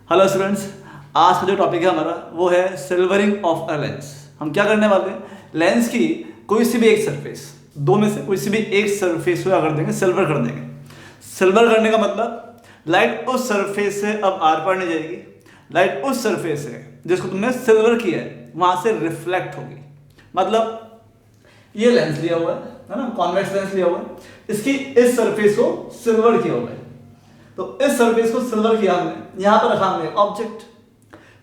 Hello students, आज का जो टॉपिक है हमारा वो है सिल्वरिंग ऑफ अ लेंस। हम क्या करने वाले हैं, लेंस की कोई सी भी एक सरफेस, दो में से कोई सी भी एक सरफेस को क्या कर देंगे, सिल्वर कर देंगे। सिल्वर करने का मतलब लाइट उस सरफेस से अब आर पार नहीं जाएगी, लाइट उस सरफेस से जिसको तुमने सिल्वर किया है वहां से रिफ्लेक्ट होगी। मतलब ये लेंस लिया हुआ है ना, कॉन्वेक्स लेंस लिया हुआ है, इसकी इस सरफेस को सिल्वर किया हुआ है। तो इस सरफेस को सिल्वर किया हमने, यहां पर रखा हमने ऑब्जेक्ट,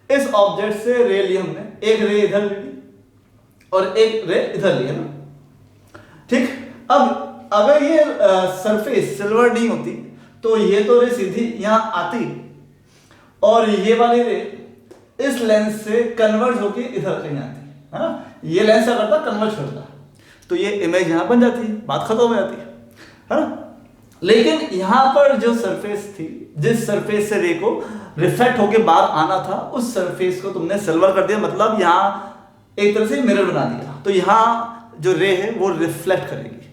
इस ऑब्जेक्ट से रे ली हमने, एक रे इधर ली और एक रे इधर ली है ना, ठीक। अब अगर ये सरफेस सिल्वर नहीं होती तो ये तो रे सीधी यहां आती और ये वाली रे इस लेंस से कन्वर्ट होके इधर कहीं आती है ना। ये लेंस क्या करता, कन्वर्ट करता, तो ये इमेज यहां बन जाती है, बात खत्म हो जाती है ना। लेकिन यहां पर जो सरफेस थी, जिस सरफेस से रे को रिफ्लेक्ट होके बाहर आना था, उस सरफेस को तुमने सिल्वर कर दिया। मतलब यहां एक तरह से मिरर बना दिया, तो यहां जो रे है वो रिफ्लेक्ट करेगी,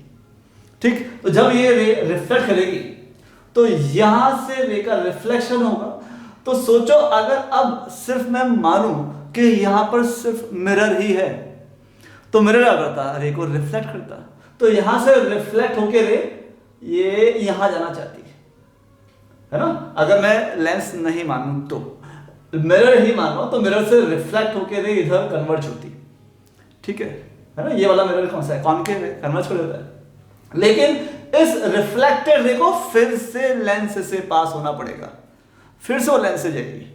ठीक। तो जब ये रे रिफ्लेक्ट करेगी तो यहां से रे का रिफ्लेक्शन होगा। तो सोचो, अगर अब सिर्फ मैं मानूं कि यहां पर सिर्फ मिरर ही है तो मिरर क्या करता, रे को रिफ्लेक्ट करता। तो यहां से रिफ्लेक्ट होके रे ये यहां जाना चाहती है ना। अगर मैं लेंस नहीं मानूं तो मिरर ही मानो तो मिरर से रिफ्लेक्ट होके रे इधर कन्वर्ज होती, ठीक है ना। ये वाला मिरर कौन सा है, कॉनकेव है, कन्वर्ज कर देता है। लेकिन इस रिफ्लेक्टेड रे को फिर से लेंस से पास होना पड़ेगा, फिर से वो लेंस से जाएगी।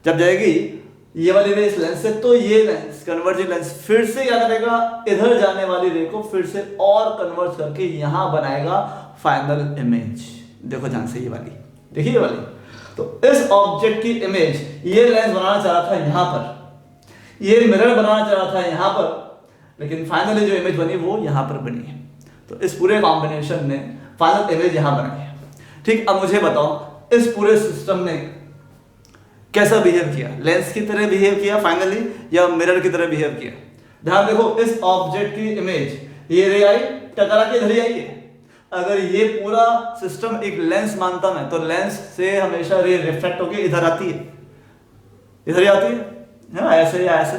जब जाएगी ये वाली रे इस लेंस से, तो ये लेंस कन्वर्जिंग लेंस फिर से क्या करेगा, इधर जाने वाली रे को फिर से और कन्वर्ट करके यहां बनाएगा फाइनल इमेज। देखो ध्यान से, ये वाली देखिए, ये वाली। तो इस ऑब्जेक्ट की इमेज ये लेंस बनाना चाह रहा था यहां पर, ये मिरर बनाना चाह रहा था यहां पर, लेकिन फाइनली जो इमेज बनी वो यहां पर बनी है। तो इस पूरे कॉम्बिनेशन ने फाइनल इमेज यहां बनाई है, ठीक। अब मुझे बताओ, इस पूरे सिस्टम ने कैसा बिहेव किया, लेंस की तरह बिहेव किया फाइनली या मिरर की तरह बिहेव किया। ध्यान देखो, इस ऑब्जेक्ट की इमेज ये रे आई, टकरा के इधर ही आई है। अगर ये पूरा सिस्टम एक लेंस मानता मैं, तो लेंस से हमेशा रे रिफ्लेक्ट होके इधर आती है, इधर ही आती है ना, ऐसे या ऐसे।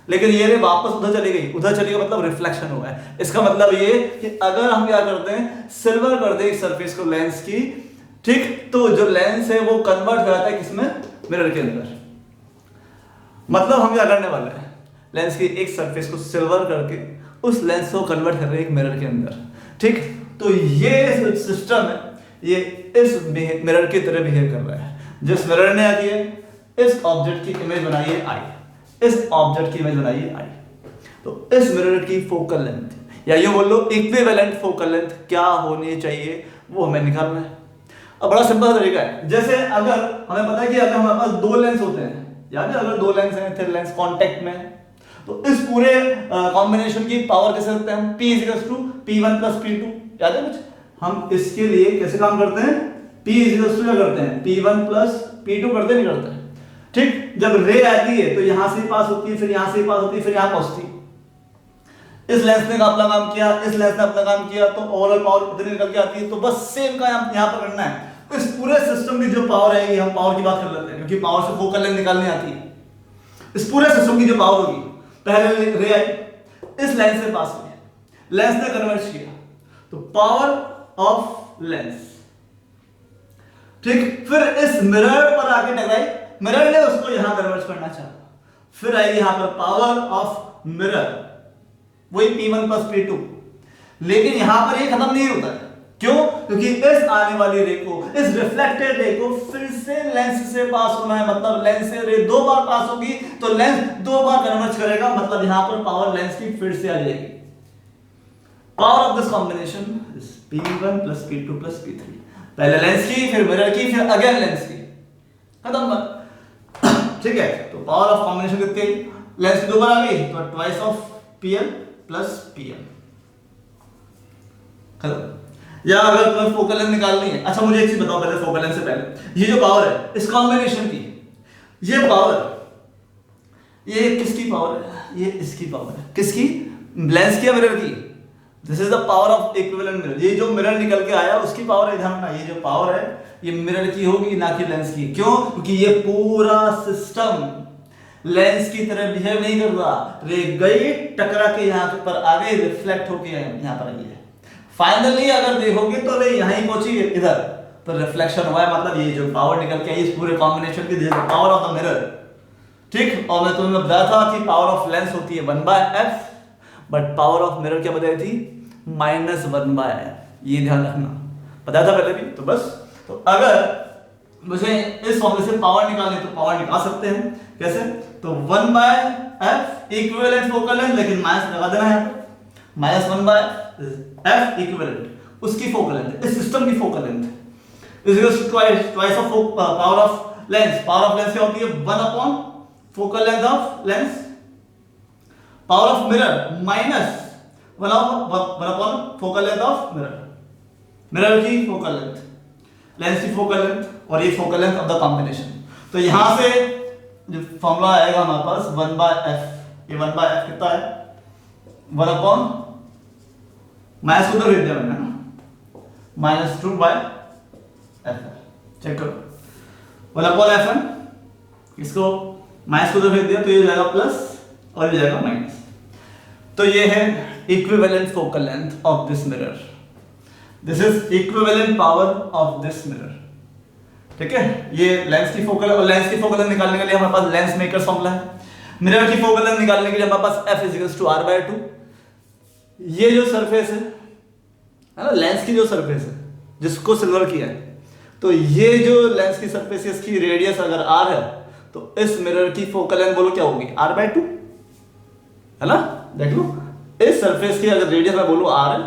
लेकिन ये रे वापस उधर चली गई, उधर चली गई, मतलब रिफ्लेक्शन हुआ है। इसका मतलब ये कि अगर हम क्या करते हैं, सिल्वर कर दे इस सरफेस को लेंस की, ठीक, तो जो लेंस है वो कन्वर्ट हो जाता है किसमें, मिरर के अंदर। मतलब हम क्या करने वाले हैं, लेंस की एक सरफेस को सिल्वर करके उस लेंस को कन्वर्ट कर रहे हैं एक मिरर के अंदर, ठीक। तो ये सिस्टम है, ये इस मिरर की तरह बिहेव कर रहा है। जिस मिरर ने आती है इस ऑब्जेक्ट की इमेज बनाई है आई, इस ऑब्जेक्ट की इमेज बनाई है आई, तो इस मिरर की फोकल लेंथ या ये बोल लो इक्विवेलेंट फोकल लेंथ क्या होनी चाहिए वो हमें निकालना है। अब बड़ा सिंपल तरीका है, जैसे अगर हमें पता है कि अगर हमारे पास दो लेंस होते हैं, याद है, अगर दो लेंस हैं, थिन लेंस कांटेक्ट में, तो इस पूरे कॉम्बिनेशन की पावर कैसे रखते हैं हम, P = P1 + P2, याद है कुछ। हम इसके लिए कैसे काम करते हैं, P = क्या करते हैं, P1 + P2 करते नहीं करते, ठीक। जब रे आती है तो यहां से पास होती है, फिर यहां से पास होती है, फिर यहां पहुंचती है। इस लेंस ने अपना काम किया, इस लेंस ने अपना काम किया, तो ओवरऑल पावर इधर निकल के आती है। तो बस सेम का यहां पर करना है। तो इस पूरे सिस्टम की जो पावर है, हम पावर की बात कर लेते हैं, क्योंकि पावर से फोकल लेंथ निकालनी आती है। इस पूरे सिस्टम की जो पावर होगी, पहले रे आई इस लेंस से पास हुई, लेंस ने कन्वर्ट किया, तो पावर ऑफ लेंस, ठीक। फिर इस मिरर पर आके टकराई, मिरर ने उसको यहां कन्वर्ट करना चाहा, फिर आएगी यहां पर पावर ऑफ मिरर, वही P1 + P2। लेकिन यहां पर ये खत्म नहीं होता है, क्यों, क्योंकि इस आने वाली रे को, इस रिफ्लेक्टेड रे को फिर से लेंस से पास होना है। मतलब लेंस से रे दो बार पास होगी तो लेंस दो बार कन्वर्ज करेगा, मतलब यहां पर पावर लेंस की फिर से आ जाएगी। Power of this combination is P1 + P2 + P3। पहले लेंस की, फिर मिरर की, फिर अगेन लेंस की, खत्म बात, ठीक है। तो पावर ऑफ कॉम्बिनेशन कितनी, लेंस की दो बार आ गई तो ट्वाइस ऑफ Pl + Pm, खत्म। या अगर तुम्हें फोकल लेंथ निकालनी है, अच्छा मुझे एक चीज बताओ पहले, फोकल लेंथ से पहले, ये जो पावर है इस कॉम्बिनेशन की, ये पावर, ये किसकी पावर है, ये इसकी पावर है, किसकी, लेंस की या मिरर की, this is the power of equivalent mirror. ये जो मिरर निकल के आया उसकी पावर है, ध्यान रखना, ये जो पावर है ये मिरर की होगी ना कि लेंस की। क्यों? क्योंकि ये पूरा सिस्टम लेंस की तरह बिहेव नहीं कर रहा, रे गई टकरा के यहाँ पर आ गई, रिफ्लेक्ट होके यहाँ पर आई है। फाइनली अगर देखोगे तो रे यहाँ ही पहुंची इधर, तो रिफ्लेक्शन हुआ है, मतलब ये जो पावर निकल के आई इस पूरे कॉम्बिनेशन की, पावर ऑफ द मिरर। ठीक, और मैं तुम्हें बताया था कि पावर ऑफ लेंस होती है 1/f, but power of mirror क्या बताई थी? -1/f। ये ध्यान रखना, बताया था पहले भी। तो बस, तो अगर मुझे इस फॉर्मूले से पावर निकालनी तो पावर निकाल सकते हैं। कैसे? तो 1/f इक्विवेलेंट फोकल लेंथ, लेकिन माइनस लगा देना है, -1/f इक्विवेलेंट उसकी फोकल लेंथ, इस सिस्टम की focal length is equal to twice of power of lens. Power of lens क्या होती है? 1 focal length of lens. Power of mirror minus 1 focal length of mirror. Mirror की focal length, lens की focal length, और ये focal length of the combination. तो यहां से जो फॉर्मूला आएगा हमारे पास 1/f, ये 1/f कितना है? 1 माइनस उधर भेज दिया मैंने ना, -2/f। चेक करो, 1/f इसको माइनस को उधर भेज दिया तो ये जाएगा प्लस और ये जाएगा माइनस। तो ये है equivalent focal length of this mirror. This is equivalent power of this mirror. ठीक है, ये लेंस की फोकल, और लेंस की फोकल लेंथ निकालने के लिए हमारे पास लेंस मेकर फॉर्मूला है। मिरर की फोकल लेंथ निकालने के लिए हमारे पास f = r/2। ये जो सरफेस है ना, लेंस की जो सरफेस है जिसको सिल्वर किया है, तो ये जो लेंस की सरफेस है इसकी रेडियस अगर r है तो इस मिरर की फोकल लेंथ बोलो क्या होगी? r/2 है ना। देख लो, इस सरफेस की अगर रेडियस मैं बोलूं r है,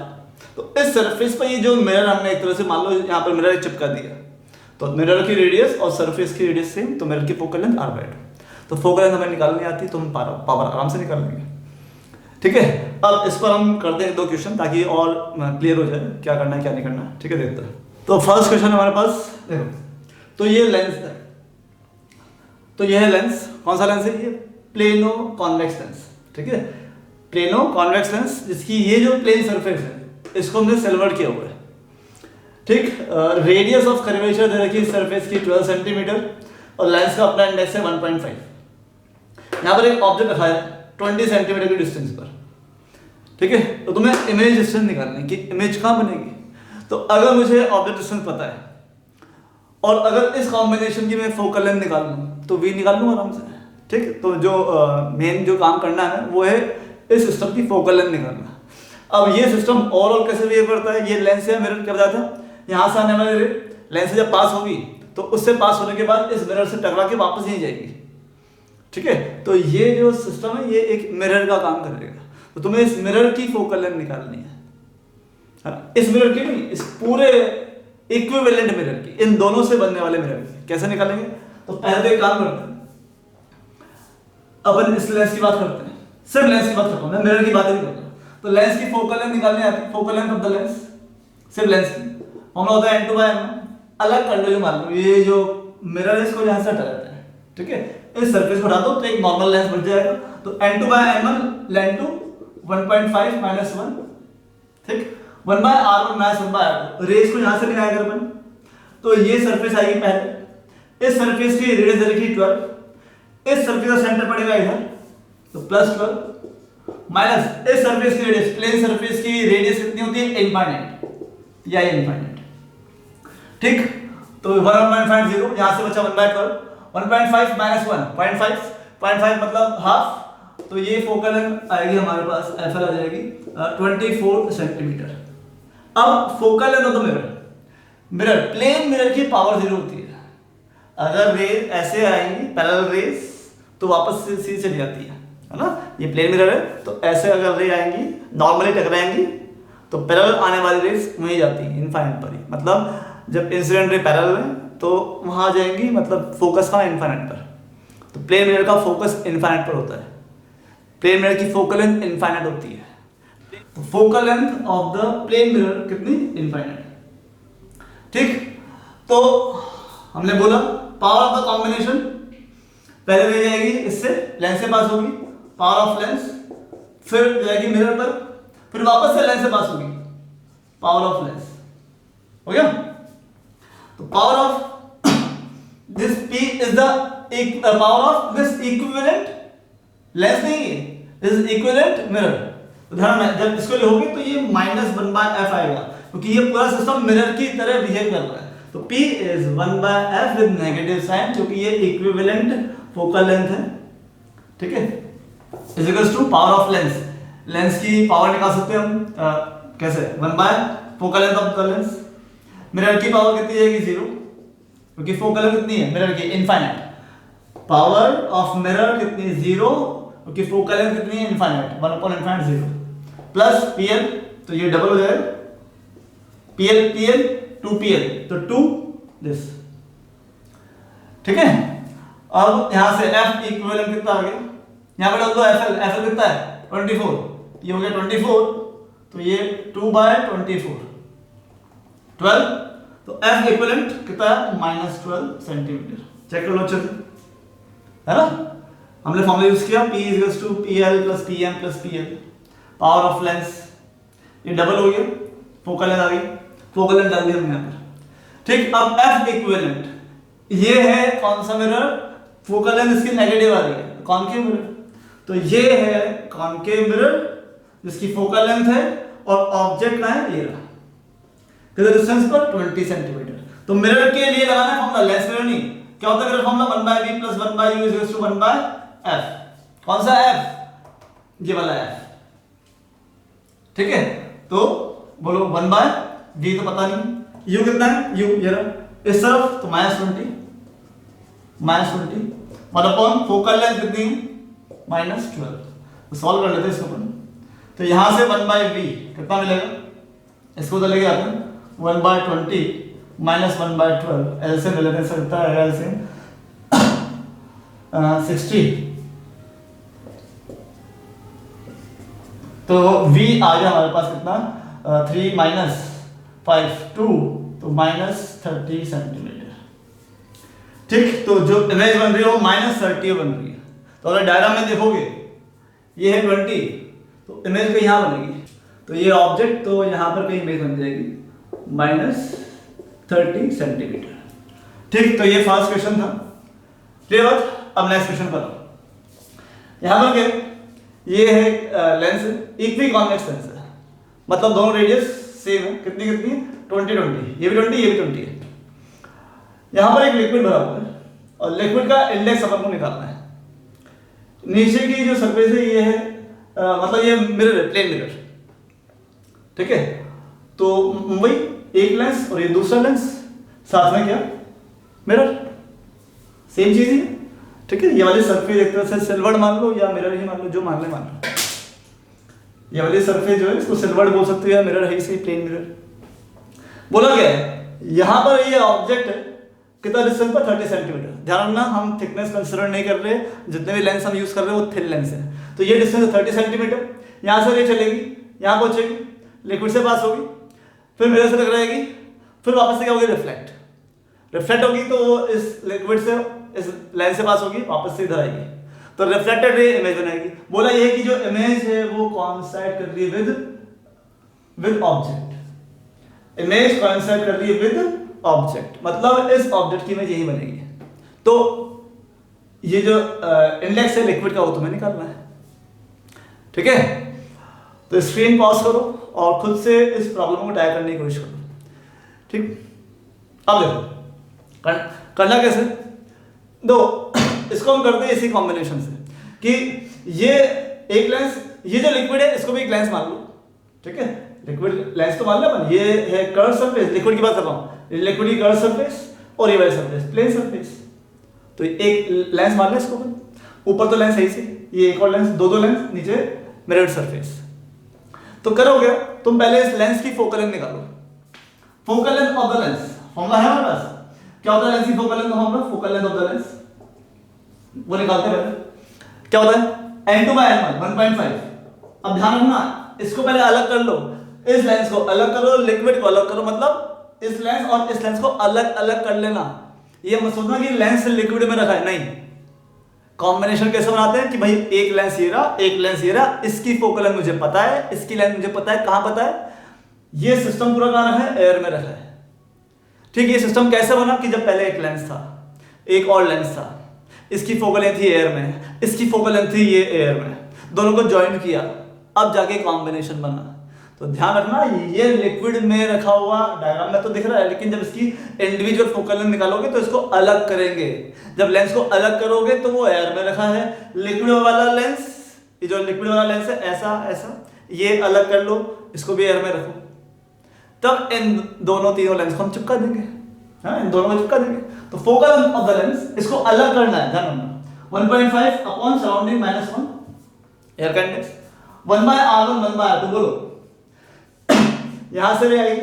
तो इस सरफेस पर ये जो मिरर हमने एक तरह से मान लो यहाँ पर मिरर चिपका दिया, तो मिरर की रेडियस और सरफेस की रेडियस सेम, तो मिरर की फोकल लेंथ r/2। तो फोकल लेंथ हमें निकालनी आती है तो हम पावर आराम से निकाल लेंगे। ठीक है, अब इस पर हम करते हैं 2 क्वेश्चन ताकि और क्लियर हो जाए क्या करना है क्या नहीं करना है। ठीक है, देखते हैं। तो फर्स्ट क्वेश्चन हमारे पास देखो, तो ये लेंस है, तो यह लेंस कौन सा लेंस है? ये प्लेनो कॉन्वेक्स लेंस। ठीक है, प्लेनो कॉन्वेक्स लेंस, जिसकी ये जो प्लेन सरफेस है इसको हमने सिल्वर किया हुआ है। ठीक, रेडियस ऑफ कर्वेचर दे रखी है सरफेस की 12 सेंटीमीटर, और लेंस का अपना इंडेक्स है 1.5। यहाँ पर एक ऑब्जेक्ट रखा है 20 सेंटीमीटर की डिस्टेंस पर। ठीक है, तो तुम्हें इमेज डिस्टेंस निकालनी है कि इमेज कहाँ बनेगी। तो अगर मुझे ऑब्जेक्ट डिस्टेंस पता है और अगर इस कॉम्बिनेशन की मैं फोकल लेंथ निकाल लूँ तो v निकाल लूँ आराम से। ठीक, तो जो मेन जो काम करना है वो है इस सिस्टम की फोकल लेंथ निकालना। अब ये सिस्टम ओवरऑल कैसे बिहेव करता है? ये लेंस है, मिरर क्या बताया था, यहाँ से आने वाली रे लेंस से जब पास होगी तो उससे पास होने के बाद इस मिरर से टकरा के वापस नहीं जाएगी। ठीक है, तो ये जो सिस्टम है ये एक मिरर का काम करेगा। तो तुम्हें इस मिरर की फोकल लेंथ निकालनी है, इस मिरर की नहीं, इस पूरे इक्विवेलेंट मिरर की, इन दोनों से बनने वाले मिरर की। कैसे निकालेंगे? तो पहले एक काम करते हैं, अपन इस लेंस की बात करते हैं, सिर्फ लेंस की बात करता हूं मैं, मिरर की बात नहीं करता। तो लेंस की फोकल लेंथ निकालनी आती है, focal length of the lens, सिर्फ लेंस की फॉर्मूला होता है n/m। अलग कर लो, जो मान लो ये जो मिरर है इसको यहां से हटा देते हैं। ठीक है, इस सरफेस को हटा दो तो एक नॉर्मल लेंस बच जाएगा। तो n/m लेंथ 1.5 - 1। ठीक, 1/r1 - 1/r2, रेस को यहां से गिनाया कर अपन, तो ये सरफेस आएगी पहले, इस सरफेस की रेडियस रखी 12, इस सरफेस का सेंटर पड़ेगा इधर, तो +12 माइनस इस सरफेस की रेडियस, प्लेन सरफेस की रेडियस कितनी होती है? इनफाइनाइट, या इनफाइनाइट। ठीक, तो 1.50 यहां से बचा 1/12, 1.5 - 1 0.5 मतलब हाफ, तो ये फोकल लेंथ आएगी हमारे पास, FL आ जाएगी 24 सेंटीमीटर। अब focal length of the mirror, mirror plane mirror की पावर 0 होती है। अगर रे ऐसे आएंगी पैरेलल रेस तो वापस से सीधे चली जाती है ना। ये प्लेन मिरर है तो ऐसे अगर रे आएंगी नॉर्मली टकराएंगी तो पैरेलल आने वाली रेस वहीं जाती है, इनफाइनाइट पर ही। मतलब जब इंसिडेंट रे पैरेलल है तो वहां आ जाएंगी, मतलब फोकस का इनफाइनाइट पर। तो प्लेन मिरर का फोकस इनफाइनाइट पर होता है, प्लेन मिरर की फोकल लेंथ इनफाइनाइट होती है। तो focal length of the plane mirror कितनी? इनफाइनाइट। ठीक, तो हमने बोला पावर ऑफ द कॉम्बिनेशन पहले ले जाएगी इससे, लेंस से पास होगी, पावर ऑफ लेंस, फिर जाएगी मिरर पर, फिर वापस से लेंस से पास होगी, पावर ऑफ लेंस हो गया। तो power of this P is the power of this equivalent lens नहीं है, दिस इज इक्विवेलेंट मिरर। तो ध्यान में जब इसको लिखोगे तो ये -1/f आएगा, क्योंकि ये पूरा सिस्टम मिरर की तरह बिहेव कर रहा है। तो P is 1/f with negative sign, क्योंकि ये इक्विवेलेंट फोकल लेंथ है, ठीक है, is equals to power of lens. Lens की पावर निकाल सकते हैं हम कैसे, 1 focal length of the lens. Mirror की पावर कितनी जाएगी 0, क्योंकि फोकल लेंथ कितनी है मिरर की, इनफाइनाइट। पावर ऑफ मिरर कितनी है 0, क्योंकि फोकल लेंथ कितनी है इनफाइनाइट, 1/∞ 0 प्लस PL, तो ये डबल हो जाएगा, PL 2PL, तो 2 दिस, ठीक है। अब यहां से F इक्विवेलेंट कितना आ गया, यहां पे डाल दो FL कितना है 24, ये हो गया 24, तो ये 2/24 12, तो F इक्विवेलेंट कितना है -12 सेंटीमीटर। चेक कर लो अच्छे से, है ना। हमने फॉर्मूला यूज किया P equals to PL plus PM plus PL, power of lens, ये डबल हो गया, फोकल लेंथ आ गई, फोकल लेंथ डाल दिया हमने यहां पर, ठीक। अब F इक्विवेलेंट ये है कौन सा मिरर, फोकल लेंथ इसकी नेगेटिव आ रही है, कॉनकेव मिरर। तो ये है कॉनकेव मिरर जिसकी फोकल लेंथ है और ऑब्जेक्ट का है ये रहा, कितने डिस्टेंस पर 20 सेंटीमीटर। तो मिरर के लिए लगाना है फॉर्मूला, लेंस मिरर नहीं, क्या होता है mirror formula 1/v plus 1/u is equal to 1/f। कौन सा f, ये वाला f, ठीक है। तो बोलो 1/v तो पता नहीं, u कितना है, u ये रहा, इस तरफ तो -20 1/, फोकल लेंथ कितनी -12। तो सॉल्व कर लेते हैं इसको अपन। तो यहां से 1/v कितना मिलेगा, इसको तो लेके आते हैं 1/20 -1/12, एलसीएम ले लेते हैं, सकता है एलसीएम 60, तो v आ गया हमारे पास कितना 3 - 5 2, तो -30 सेंटीमीटर, ठीक। तो जो इमेज बन रही है वो -30 बन रही है। तो अगर डायग्राम में देखोगे ये है 20, तो इमेज कहीं यहाँ बनेगी, तो ये ऑब्जेक्ट तो यहाँ पर कहीं इमेज बन जाएगी -30 सेंटीमीटर, ठीक। तो ये फर्स्ट क्वेश्चन था, क्लियर बात। अब नेक्स्ट क्वेश्चन पर यहाँ पर क्या, ये है लेंस इक्वी कॉन्वेक्स लेंस है, मतलब दोनों रेडियस सेम है, कितनी 20, ये भी 20 ये भी 20 है। यहाँ पर एक लिक्विड भरा हुआ है और लिक्विड का इंडेक्स अपन को निकालना है। नीचे की जो सरफेस है ये है मतलब ये मिरर है, प्लेन मिरर, ठीक है। तो वही एक लेंस और ये दूसरा लेंस, साथ में क्या मिरर, सेम चीज ही है, ठीक है। ये वाली सरफेस एक तरह से सिल्वर्ड मान लो या मिरर ही मान लो, जो मान लो। ये वाली सरफेस जो है इसको सिल्वर्ड बोल सकते हो या मिरर है, इसे प्लेन मिरर। बोला क्या है, यहां पर ये ऑब्जेक्ट है कितना डिस्टेंस पर 30 सेंटीमीटर। ध्यान रखना हम थिकनेस कंसीडर नहीं कर रहे, जितने भी लेंस हम यूज कर रहे हैं वो थिन लेंस है। तो ये डिस्टेंस 30 सेंटीमीटर, यहां से ये चलेगी, यहां पहुंचेगी, लिक्विड से पास होगी, फिर मिरर से टकराएगी, फिर वापस से क्या होगी, रिफ्लेक्ट होगी, तो वो इस लिक्विड से इस लेंस से पास होगी, वापस से इधर आएगी, तो रिफ्लेक्टेड रे इमेज बनाएगी। बोला ये है कि जो इमेज है वो कोइंसाइड कर रही है विद ऑब्जेक्ट, इमेज कोइंसाइड कर रही है विद ऑब्जेक्ट, मतलब इस ऑब्जेक्ट की इमेज यही बनेगी। तो ये जो इंडेक्स है लिक्विड का वो तुम्हें निकालना है, ठीक है। तो स्क्रीन पॉज करो और खुद से इस प्रॉब्लम को ट्राई करने की कोशिश करो, ठीक। अब देखो करना कैसे, दो इसको हम करते हैं इसी कॉम्बिनेशन से कि ये एक लेंस, ये जो लिक्विड है इसको भी एक लेंस मान लो, ठीक है। लिक्विड लेंस तो मान लो अपन, ये है कर्व सरफेस, लिक्विड की बात कर रहा हूं, लिक्विड की कर्व सरफेस और ये वाली सरफेस प्लेन सरफेस, तो एक लेंस मान लो इसको, ऊपर तो लेंस है इसी, ये एक और लेंस, दो लेंस, नीचे मिरर्ड सरफेस। तो करोगे तुम पहले इस लेंस की फोकल लेंथ निकालो, focal length of the lens formula है हमारे पास, क्या होता है लेंस की फोकल लेंथ का formula, focal length of the lens, वो निकालते हैं पहले। क्या होता है n2/n1 1.5। अब ध्यान रखना इसको पहले अलग कर लो, इस लेंस को अलग करो, लिक्विड को अलग करो, मतलब इस लेंस और इस लेंस को अलग अलग कर लेना। ये मत सोचना कि लेंस लिक्विड में रखा है, नहीं, कॉम्बिनेशन कैसे बनाते हैं कि भाई एक लेंस ये रहा, एक लेंस ये रहा, इसकी फोकल लेंथ मुझे पता है, इसकी लेंथ मुझे पता है, कहां पता है, ये सिस्टम पूरा कहां रखा है, एयर में रखा है। ठीक है, ये सिस्टम कैसे बना कि जब पहले एक लेंस था, एक और लेंस था, इसकी फोकल लेंथ थी एयर में, इसकी फोकल लेंथ थी ये एयर में, दोनों को ज्वाइंट किया, अब जाके कॉम्बिनेशन बना। तो ध्यान रखना ये लिक्विड में रखा हुआ डायग्राम में तो दिख रहा है, लेकिन जब इसकी इंडिविजुअल फोकल लेंथ निकालोगे तो इसको अलग करेंगे। जब लेंस को अलग करोगे तो वो एयर में रखा है, लिक्विड वाला लेंस, ये जो लिक्विड वाला लेंस है ऐसा ऐसा, ये अलग कर लो, इसको भी एयर में रखो, तब इन दोनों तीनों लेंस को हम चिपका देंगे। हाँ, इन दोनों को चिपका देंगे। तो focal length of the lens, इसको अलग करना है, ध्यान रखना, 1.5 अपॉन सराउंडिंग -1 एयर का इंडेक्स, 1/r1 1/r2 बोलो, यहां से भी आएगी,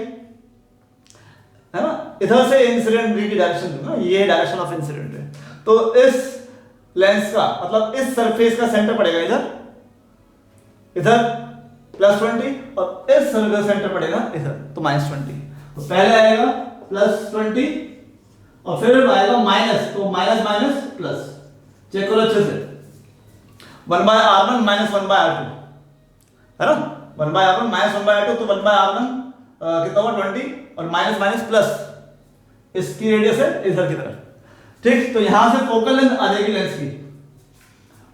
है ना, इधर से इंसिडेंट रे की डायरेक्शन है ना, ये डायरेक्शन ऑफ इंसिडेंट है। तो इस लेंस का मतलब इस सरफेस का सेंटर पड़ेगा इधर, इधर +20 और इस सर्कल का सेंटर पड़ेगा इधर, तो -20। तो पहले आएगा +20 और फिर आएगा माइनस, तो माइनस माइनस प्लस, चेक करो अच्छे से, 1/r1 -1/r2 है ना, 1/r1 -1/r2, तो 1/r1 कितना हुआ 20 और माइनस माइनस प्लस, इसकी रेडियस है इधर की तरफ। ठीक, तो यहां से फोकल लेंथ आ जाएगी लेंस की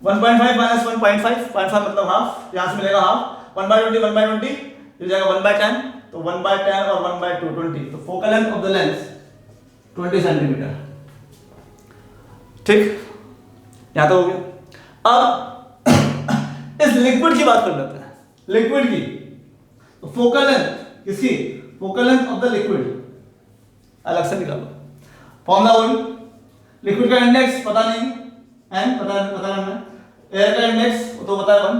1.5 - 1.5, 0.5 मतलब हाफ, यहां से मिलेगा हाफ, 1/20 1/20 मिल जाएगा 1/10, तो 1/10 और 1/2 20, तो focal length of the lens 20 centimetre. ठीक, यहां तो हो गया। अब इस लिक्विड की बात कर लेते हैं, लिक्विड की, तो फोकल लेंथ किसकी, focal length of the liquid अलग से निकालो, फॉर्मूला वही, लिक्विड का इंडेक्स पता नहीं, एन पता करना है, एयर का इंडेक्स तो पता है 1,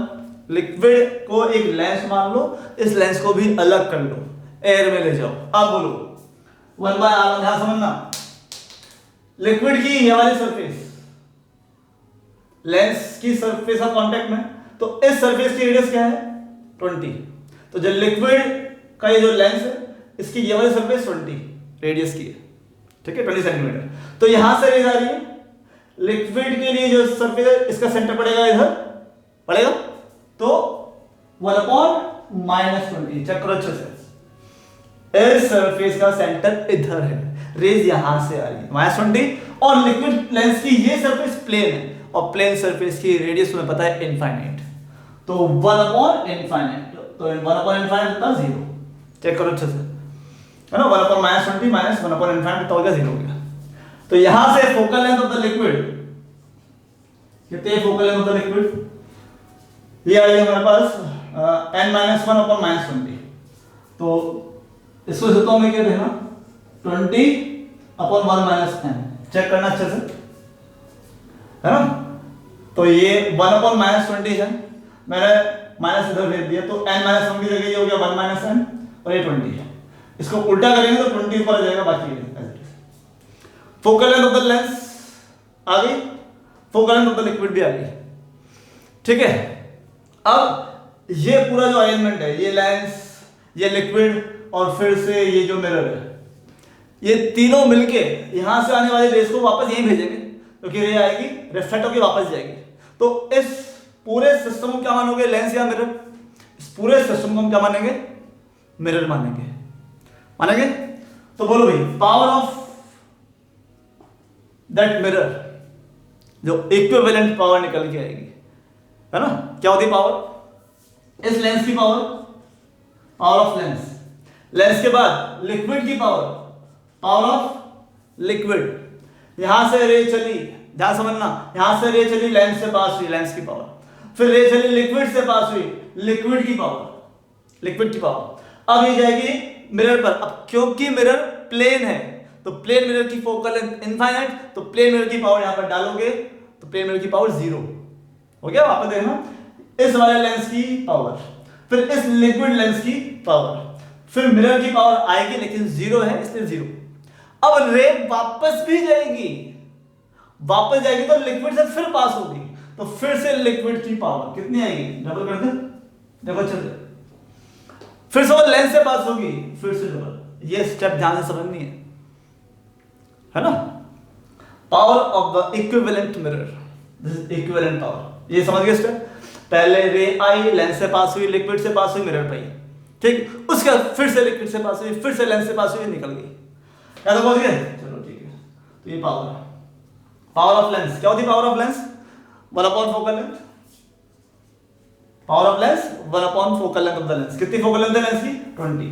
लिक्विड को एक लेंस मान लो, इस लेंस को भी अलग कर लो, एयर में ले जाओ। अब बोलो 1/r1, ध्यान समझना, लिक्विड की ये वाली सरफेस लेंस की सरफेस ऑफ कांटेक्ट में, तो इस सरफेस की रेडियस क्या है 20, तो जो लिक्विड का ये जो लेंस है इसकी ये वाली सरफेस 20 रेडियस की है, ठीक है, 20 सेंटीमीटर। तो यहां से रेज आ रही है, लिक्विड के लिए जो सरफेस है इसका सेंटर पड़ेगा इधर, पड़ेगा, तो 1/-20, चेक करो अच्छे से, इस सरफेस का सेंटर इधर है, रेज यहां से आ रही है -20, और लिक्विड लेंस की ये सरफेस प्लेन है, और प्लेन सरफेस की रेडियस तुम्हें पता है इनफाइनाइट, तो 1/∞, तो 1/∞ कितना 0, चेक करो अच्छे से, है ना, 1/-20 - 1/∞ कितना हो गया 0 हो गया। तो यहां से focal length of the liquid, कितने focal length of the liquid, ये आ गया हमारे पास n-1/-20, तो इसको सूत्रों में क्या देना 20/1 - n, चेक करना अच्छे से, है ना, तो ये 1/-20 है, मैंने माइनस इधर भेज दिया, तो n-1 की जगह ये हो गया 1 - n और ये 20 है, इसको उल्टा करेंगे तो 20 ऊपर आ जाएगा, बाकी focal length of the lens आ गई, focal length of the liquid भी आ गई। ठीक है, अब ये पूरा जो अरेंजमेंट है, ये लेंस, ये लिक्विड और फिर से ये जो मिरर है, ये तीनों मिलके यहां से आने वाली रेस को वापस यहीं भेजेंगे, क्योंकि रे आएगी रिफ्लेक्ट होकर वापस जाएगी। तो इस पूरे सिस्टम को क्या मानोगे, लेंस या मिरर, इस पूरे सिस्टम को हम क्या मानेंगे, मिरर मानेंगे, मानेंगे। तो बोलो भाई, पावर ऑफ दैट मिरर, जो इक्विवेलेंट पावर निकल के आएगी, है ना, क्या होती है पावर, इस लेंस की power, power of lens, lens के बाद लिक्विड की पावर, पावर ऑफ लिक्विड, यहां से रे चली, ध्यान समझना, यहां से रे चली लेंस से पास हुई, लेंस की पावर, फिर रे चली लिक्विड से पास हुई, लिक्विड की पावर, लिक्विड की पावर अब ये जाएगी मिरर पर। अब क्योंकि मिरर प्लेन है तो प्लेन मिरर की फोकल लेंथ इनफाइनाइट, तो प्लेन मिरर की पावर यहां पर डालोगे तो प्लेन मिरर की पावर 0 हो गया। वापस देखना, इस वाले लेंस की पावर, फिर इस लिक्विड लेंस की पावर, फिर मिरर की पावर आएगी लेकिन 0 है इसलिए 0। अब रे वापस भी जाएगी, वापस जाएगी तो लिक्विड से फिर पास होगी, तो फिर से लिक्विड की पावर कितनी आएगी, डबल कर दे, देखो अच्छे से, फिर से वो लेंस से पास होगी, फिर से डबल। ये स्टेप ध्यान से समझनी है ना। Power of the equivalent mirror, this is equivalent power. ये समझ गए स्टेप? पहले रे आई, लेंस से पास हुई, लिक्विड से पास हुई, मिरर पे आई, ठीक। उसके बाद फिर से लिक्विड से पास हुई, फिर से लेंस से पास हुई, निकल गई। क्या तो पहुंच गए? चलो ठीक है। तो ये पावर है, पावर ऑफ लेंस। क्या होती है power of lens? 1 upon focal length. Power of lens 1 upon focal length of the lens. कितनी फोकल लेंथ है लेंस की? 20।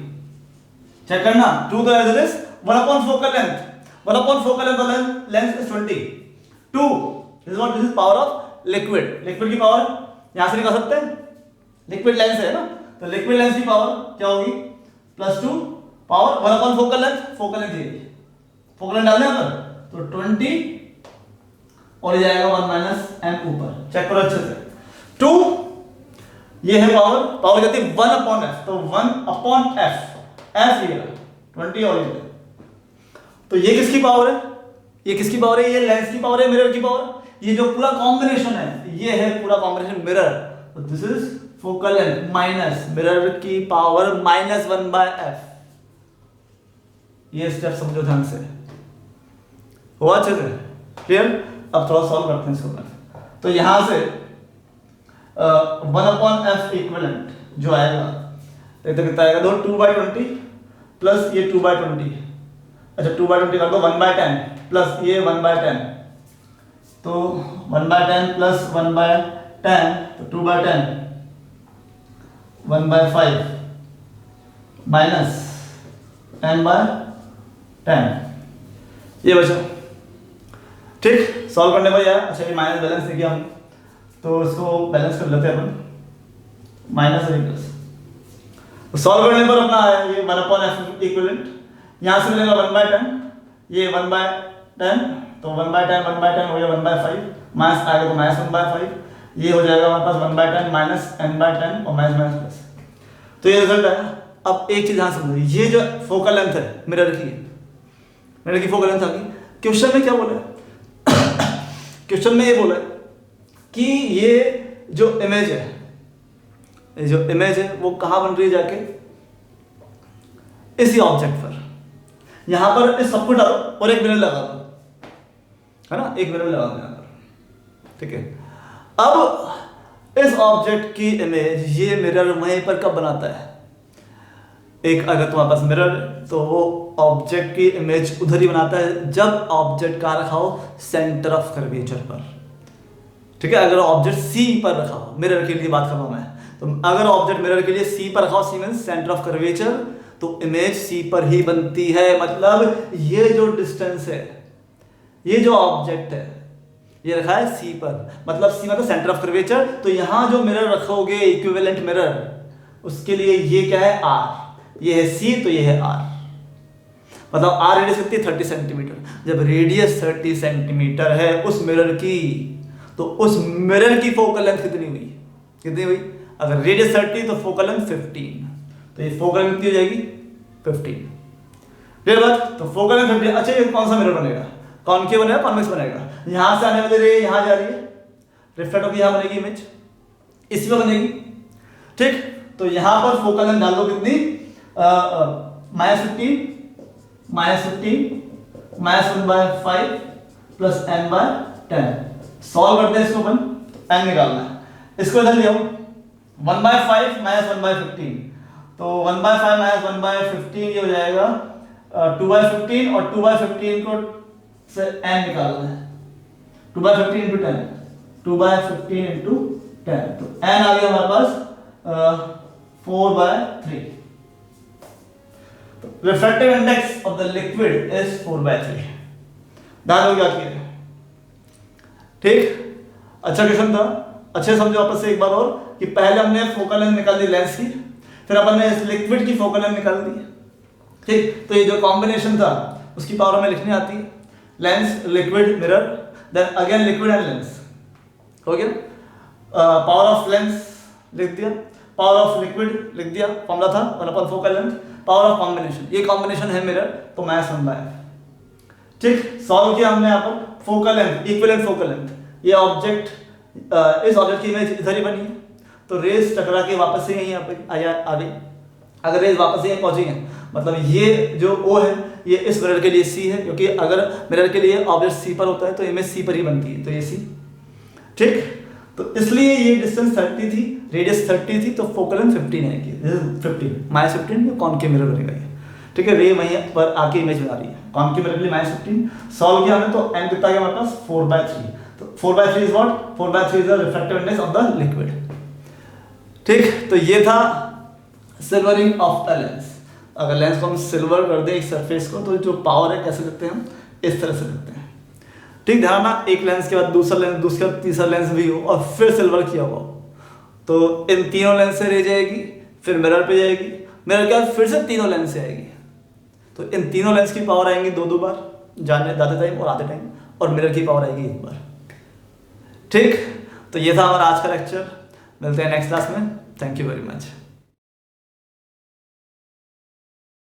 चेक करना, ट्रू तो as it is 1 upon focal length. 1 upon focal length of lens is 20। 2 this is what, this is power of liquid. Liquid की power यहां से निकाल सकते हैं, लिक्विड लेंस है ना, तो लिक्विड लेंस की पावर क्या होगी? +2 power 1 upon focal length. Focal length ये फोकल लेंथ डालना है तो 20 और ये जाएगा 1 माइनस m ऊपर। चेक करो अच्छे से। 2 ये है पावर, पावर कहती है 1 अपॉन f, तो 1 अपॉन f ये 20 और ये। तो ये किसकी पावर है? ये किसकी पावर है? ये लेंस की पावर है, मिरर की पावर। ये जो पूरा कॉम्बिनेशन है, ये है पूरा कॉम्बिनेशन मिरर। तो this is focal length minus mirror की पावर माइनस 1/f। ये स्टेप समझो ध्यान से, हुआ अच्छे से क्लियर? अब थोड़ा सॉल्व करते हैं इसको। तो यहां से 1 अपॉन f इक्विवेलेंट जो आएगा, तो कितना आएगा? 2/20 प्लस ये 2/20। अच्छा 2/20 कर दो, 1/10 प्लस ये 1/10, तो 1/10 प्लस 1/10 तो 2/10, 1/5 माइनस n/10 ये बचा, ठीक। सॉल्व करने पर यार, अच्छा ये माइनस बैलेंस देखिए हम, तो इसको बैलेंस कर लेते हैं अपन, माइनस और प्लस। तो सॉल्व करने पर अपना आया ये 1 अपॉन f इक्विवेलेंट, यहां से मिलेगा 1/10, ये 1/10, तो 1/10 1/10 हो गया 1/5, माइनस आएगा तो माइनस 1/5, ये हो जाएगा हमारे पास 1/10 माइनस n/10 और माइनस माइनस प्लस। तो ये रिजल्ट आया। अब एक चीज ध्यान समझो, ये जो फोकल लेंथ है मिरर की फोकल लेंथ आ गई। क्वेश्चन में क्या बोला है? क्वेश्चन में ये बोला है कि ये जो इमेज है, वो कहां बन रही है? जाके इसी ऑब्जेक्ट पर, यहां पर इस सबको डालो और एक मिरर लगा दो, है ना, एक मिरर लगा दो यहां पर, ठीक है। अब इस ऑब्जेक्ट की इमेज ये मिरर वहीं पर कब बनाता है? एक अगर तुम्हारे पास मिरर तो वो ऑब्जेक्ट की इमेज उधर ही बनाता है जब ऑब्जेक्ट कहाँ रखा हो? सेंटर ऑफ कर्वेचर पर, ठीक है। अगर ऑब्जेक्ट सी पर रखा हो, मिरर के लिए बात कर रहा हूं मैं, तो अगर ऑब्जेक्ट मिरर के लिए सी पर रखा हो, सी मींस सेंटर ऑफ कर्वेचर, तो इमेज सी पर ही बनती है। मतलब ये जो डिस्टेंस है, ये जो ऑब्जेक्ट है ये रखा है सी पर, मतलब सी मतलब सेंटर ऑफ कर्वेचर। तो यहां जो मिरर रखोगे इक्विवेलेंट मिरर, उसके लिए ये क्या है? आर। ये है सी, तो ये है आर। मतलब आर रेडियस कितनी? 30 सेंटीमीटर। जब रेडियस 30 सेंटीमीटर है उस मिरर की, तो उस मिरर की फोकल लेंथ कितनी हुई? कितनी हुई? अगर रेडियस 30 तो फोकल लेंथ 15, तो ये फोकल लेंथ कितनी हो जाएगी? 15। क्लियर बात? तो फोकल लेंथ 15। अच्छा ये कौन सा मिरर बनेगा? कॉनकेव बनेगा, कॉन्वेक्स बनेगा? यहां से आने वाली रे यहां जा रही है, रिफ्लेक्ट होकर यहां बनेगी इमेज, इसी में बनेगी, ठीक। तो यहां पर फोकल लेंथ डाल दो कितनी? -15 -1/5 प्लस n/10। सॉल्व करते हैं इसको अपन, n निकालना है, इसको इधर ले आओ। 1/5 माइनस 1/15, तो 1/5 माइनस 1/15 ये हो जाएगा 2/15, और 2/15 को से n निकालना है, 2/15 into 10, 2/15 into 10, तो n आ गया हमारे पास 4/3। Refractive index of the liquid is 4/3। ध्यान हो गया क्लियर? ठीक, अच्छा क्वेश्चन था। अच्छे समझो आपस से एक बार और कि पहले हमने फोकल लेंथ निकाल दी लेंस की, फिर अपन ने इस लिक्विड की फोकल लेंथ निकाल दी, ठीक। तो ये जो कॉम्बिनेशन था उसकी पावर हमें लिखनी आती है, lens liquid mirror, then again liquid and lens, हो गया। पावर ऑफ लेंस लिख दिया, पावर ऑफ लिक्विड लिख दिया, फॉर्मूला था 1/4 focal length. Power of combination, ये कॉम्बिनेशन है मिरर, तो माइनस 1/f, ठीक। सॉल्व किया हमने यहाँ पर focal length, equivalent focal length, ये ऑब्जेक्ट इस ऑब्जेक्ट की इमेज इधर ही बनी है, तो रेज टकरा के वापस से यहीं आ गई। अगर रेज वापस से यहीं पहुंची है, मतलब ये जो O है ये इस मिरर के लिए C है, क्योंकि अगर मिरर के लिए ऑब्जेक्ट C पर होता है तो इमेज C पर ही बनती है, तो ये C। ठीक, तो इसलिए ये डिस्टेंस 30 थी, रेडियस 30 थी, तो फोकल लेंथ 15 आएगी, 15 -15 कॉनकेव मिरर बनेगा ये। ठीक है, रे वहीं पर आके इमेज बना रही है, कॉनकेव मिरर के लिए -15 सॉल्व किया हमने, तो n कितना गया हमारे पास 4/3, तो 4/3 is what, 4/3 is the refractive index of the liquid. ठीक, तो ये था सिल्वरिंग ऑफ अ लेंस। अगर लेंस को हम सिल्वर कर दें एक सरफेस को, तो जो पावर है कैसे करते हैं हम, इस तरह से करते हैं। ठीक, ध्यान ना, एक लेंस के बाद दूसरा लेंस, दूसरे बाद तीसरा लेंस भी हो और फिर सिल्वर किया हुआ हो, तो इन तीनों लेंस से रे जाएगी, फिर मिरर पे जाएगी, मिरर के बाद फिर से तीनों लेंस से आएगी, तो इन तीनों लेंस की पावर आएंगी दो बार, जाते टाइम और आते टाइम, और मिरर की पावर आएगी एक बार। ठीक, तो ये था हमारा आज का लेक्चर, मिलते हैं नेक्स्ट क्लास में, थैंक यू वेरी मच।